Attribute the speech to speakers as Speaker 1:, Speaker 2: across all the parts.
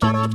Speaker 1: Hello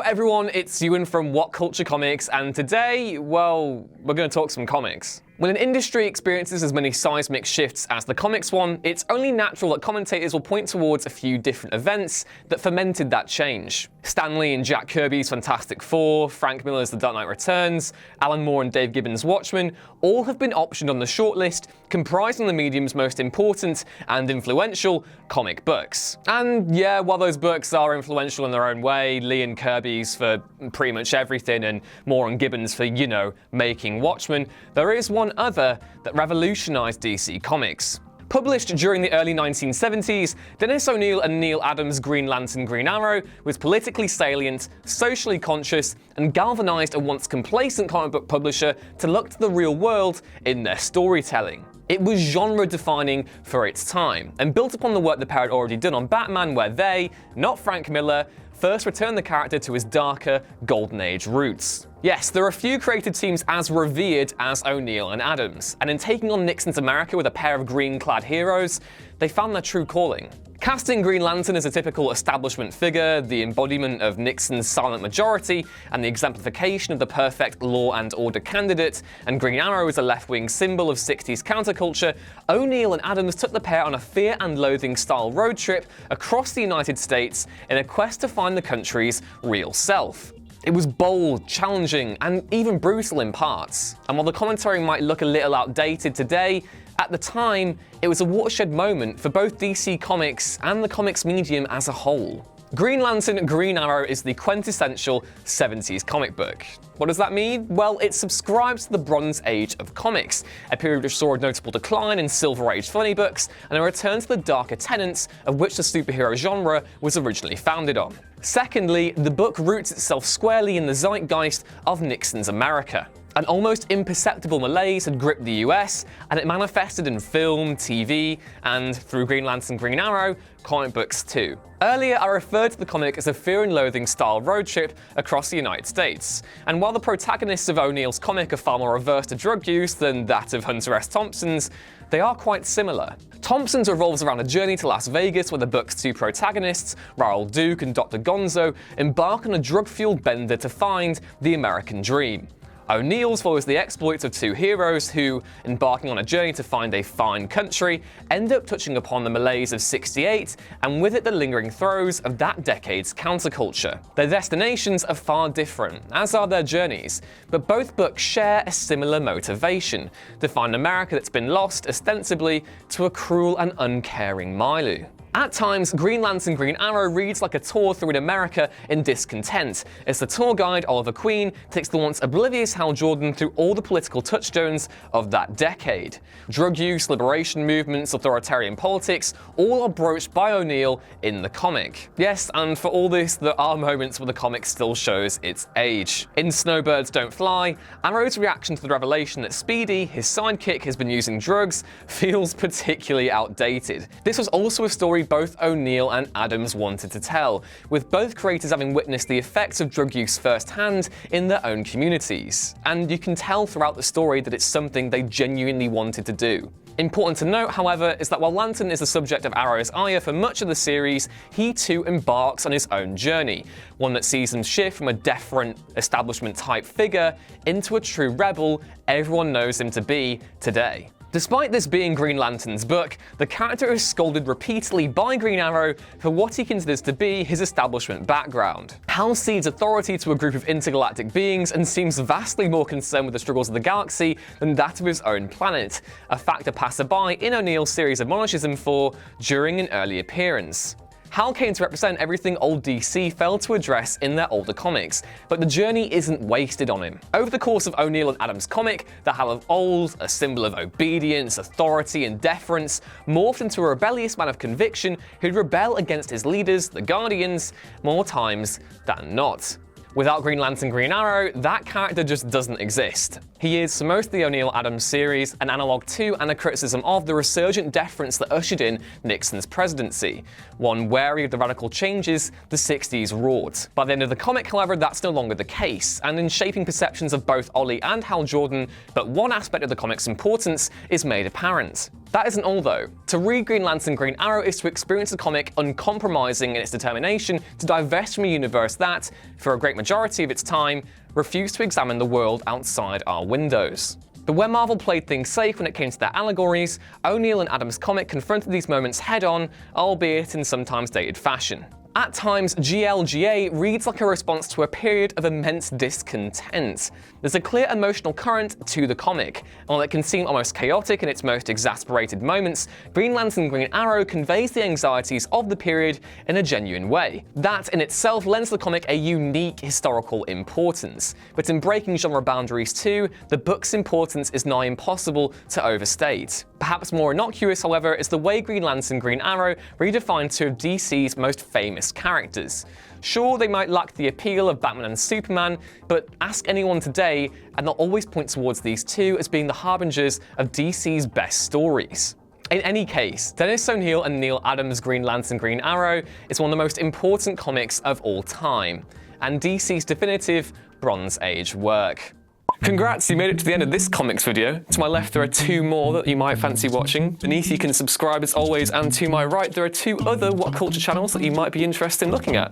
Speaker 1: everyone, it's Ewan from What Culture Comics, and today, well, we're going to talk some comics. When an industry experiences as many seismic shifts as the comics one, it's only natural that commentators will point towards a few different events that fomented that change. Stan Lee and Jack Kirby's Fantastic Four, Frank Miller's The Dark Knight Returns, Alan Moore and Dave Gibbons' Watchmen all have been optioned on the shortlist, comprising the medium's most important and influential comic books. And yeah, while those books are influential in their own way, Lee and Kirby's for pretty much everything and Moore and Gibbons for, you know, making Watchmen, there is one other that revolutionized DC Comics. Published during the early 1970s, Dennis O'Neil and Neil Adams' Green Lantern Green Arrow was politically salient, socially conscious, and galvanized a once complacent comic book publisher to look to the real world in their storytelling. It was genre-defining for its time, and built upon the work the pair had already done on Batman, where they, not Frank Miller, first returned the character to his darker, Golden Age roots. Yes, there are few creative teams as revered as O'Neil and Adams, and in taking on Nixon's America with a pair of green-clad heroes, they found their true calling. Casting Green Lantern as a typical establishment figure, the embodiment of Nixon's silent majority, and the exemplification of the perfect law and order candidate, and Green Arrow as a left-wing symbol of 60s counterculture, O'Neil and Adams took the pair on a fear and loathing style road trip across the United States in a quest to find the country's real self. It was bold, challenging, and even brutal in parts. And while the commentary might look a little outdated today, at the time, it was a watershed moment for both DC Comics and the comics medium as a whole. Green Lantern Green Arrow is the quintessential 70s comic book. What does that mean? Well, it subscribes to the Bronze Age of comics, a period which saw a notable decline in Silver Age funny books and a return to the darker tenets of which the superhero genre was originally founded on. Secondly, the book roots itself squarely in the zeitgeist of Nixon's America. An almost imperceptible malaise had gripped the US, and it manifested in film, TV, and, through Green Lantern Green Arrow, comic books too. Earlier, I referred to the comic as a fear and loathing style road trip across the United States, and while the protagonists of O'Neil's comic are far more averse to drug use than that of Hunter S. Thompson's, they are quite similar. Thompson's revolves around a journey to Las Vegas where the book's two protagonists, Raoul Duke and Dr. Gonzo, embark on a drug-fueled bender to find the American dream. O'Neil's follows the exploits of two heroes who, embarking on a journey to find a fine country, end up touching upon the malaise of '68 and with it the lingering throes of that decade's counterculture. Their destinations are far different, as are their journeys, but both books share a similar motivation: to find America that's been lost, ostensibly, to a cruel and uncaring Milu. At times, Green Lantern Green Arrow reads like a tour through an America in discontent, as the tour guide, Oliver Queen, takes the once oblivious Hal Jordan through all the political touchstones of that decade. Drug use, liberation movements, authoritarian politics, all are broached by O'Neil in the comic. Yes, and for all this, there are moments where the comic still shows its age. In Snowbirds Don't Fly, Arrow's reaction to the revelation that Speedy, his sidekick, has been using drugs feels particularly outdated. This was also a story both O'Neil and Adams wanted to tell, with both creators having witnessed the effects of drug use firsthand in their own communities. And you can tell throughout the story that it's something they genuinely wanted to do. Important to note, however, is that while Lantern is the subject of Arrow's ire for much of the series, he too embarks on his own journey, one that sees him shift from a deferent establishment-type figure into a true rebel everyone knows him to be today. Despite this being Green Lantern's book, the character is scolded repeatedly by Green Arrow for what he considers to be his establishment background. Hal cedes authority to a group of intergalactic beings and seems vastly more concerned with the struggles of the galaxy than that of his own planet, a fact a passerby in O'Neil's series admonishes him for during an early appearance. Hal came to represent everything old DC failed to address in their older comics, but the journey isn't wasted on him. Over the course of O'Neil and Adams' comic, the Hal of old, a symbol of obedience, authority, and deference, morphed into a rebellious man of conviction who'd rebel against his leaders, the Guardians, more times than not. Without Green Lantern Green Arrow, that character just doesn't exist. He is, for most of the O'Neil Adams series, an analogue to and a criticism of the resurgent deference that ushered in Nixon's presidency, one wary of the radical changes the 60s wrought. By the end of the comic, however, that's no longer the case, and in shaping perceptions of both Ollie and Hal Jordan, but one aspect of the comic's importance is made apparent. That isn't all, though. To read Green Lantern Green Arrow is to experience the comic uncompromising in its determination to divest from a universe that, for a great majority of its time, refused to examine the world outside our windows. But where Marvel played things safe when it came to their allegories, O'Neil and Adams' comic confronted these moments head-on, albeit in sometimes dated fashion. At times, GLGA reads like a response to a period of immense discontent. There's a clear emotional current to the comic, and while it can seem almost chaotic in its most exasperated moments, Green Lantern Green Arrow conveys the anxieties of the period in a genuine way. That in itself lends the comic a unique historical importance, but in breaking genre boundaries too, the book's importance is nigh impossible to overstate. Perhaps more innocuous, however, is the way Green Lantern Green Arrow redefined two of DC's most famous characters. Sure, they might lack the appeal of Batman and Superman, but ask anyone today and they'll always point towards these two as being the harbingers of DC's best stories. In any case, Dennis O'Neil and Neil Adams' Green Lantern Green Arrow is one of the most important comics of all time, and DC's definitive Bronze Age work. Congrats, you made it to the end of this comics video. To my left there are two more that you might fancy watching. Beneath you can subscribe as always, and to my right there are two other What Culture channels that you might be interested in looking at.